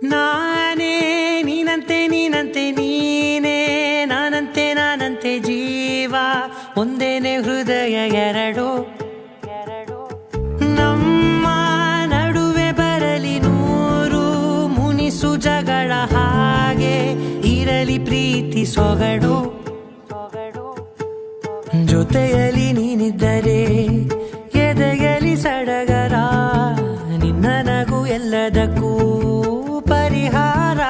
ನಾನೇ ನೀನಂತೆ ನೀನಂತೆ ನೀನೇ ನಾನಂತೆ ನಾನಂತೆ ಜೀವ ಒಂದೇನೆ ಹೃದಯ ಎರಡು ನಮ್ಮ ನಡುವೆ ಬರಲಿ ನೂರು ಮುನಿಸು ಜಗಳ ಹಾಗೆ ಇರಲಿ ಪ್ರೀತಿ ಸೊಗಡು ಜೊತೆಯಲ್ಲಿ ನೀನಿದ್ದರೆ ಎದೆಯಲಿ ಸಡಗರ ನಿನ್ನ ನಗು ಎಲ್ಲದಕ್ಕೂ ಪರಿಹಾರ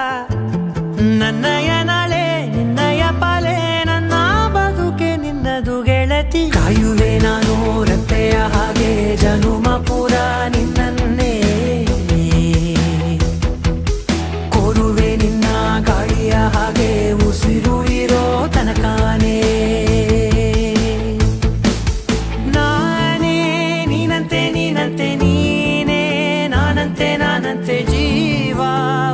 ನನ್ನಯ ನಾಳೆ ನಿನ್ನಯ ಪಾಲೆ ನನ್ನ ಬದುಕೆ ನಿನ್ನದು ಗೆಳತಿ ಕಾಯುವೆ ನಾನು ರೆಪ್ಪೆಯ ಹಾಗೆ ಜನುಮ ಪೂರ ನಿನ್ನನ್ನೇ ಕೋರುವೆ ನಿನ್ನ ಗಾಳಿಯ ಹಾಗೆ ಉಸಿರು ಇರೋ ತನಕಾನೇ ನಾನೇ ನೀನಂತೆ ನೀನಂತೆ ನೀನೇ ನಾನಂತೆ ನಾನಂತೆ ಜೀವ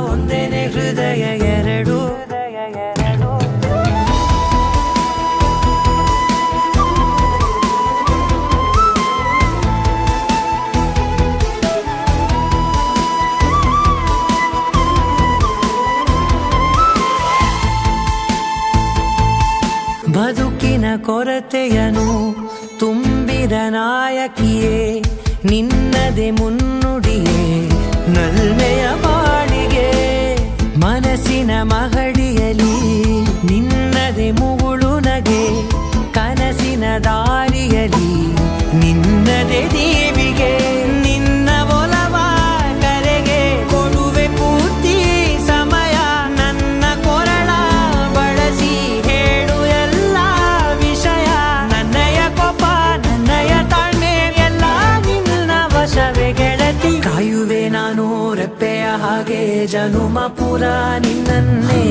ಒಂದೇನೆ ಹೃದಯ ಎರಡು ಬದುಕಿನ ಕೊರತೆಯನು ತುಂಬಿದ ನಾಯಕಿಯೇ ನಿನ್ನದೆ ಮುನ್ನುಡಿಯೇ ನಲ್ಮೆಯ ಬಾಳಿಗೆ ಮನಸ್ಸಿನ ಮಹಡಿಯಲಿ ನಿನ್ನದೆ ಮುಗುಳು ನಗೆ ಕನಸಿನ ದಾರಿಯಲಿ ನಿನ್ನದೆ ದೇವಿಗೆ ನಿನ್ನ ಒಲವ ಕರೆಗೆ ಕೊಡುವೆ ಪೂರ್ತಿ ಸಮಯ ನನ್ನ ಕೊರಳ ಬಳಸಿ ಹೇಳು ಎಲ್ಲ ವಿಷಯ ನನ್ನಯ ಕೋಪ ನನ್ನಯ ತಾಳ್ಮೆ ಎಲ್ಲ ನಿನ್ನ ವಶವೇ ಗೆಳತಿ ಕಾಯುವೆ ನಾನು ರೆಪ್ಪೆಯ ಹಾಗೆ ಜನುಮ ಪೂರ ನಿನ್ನನ್ನೇ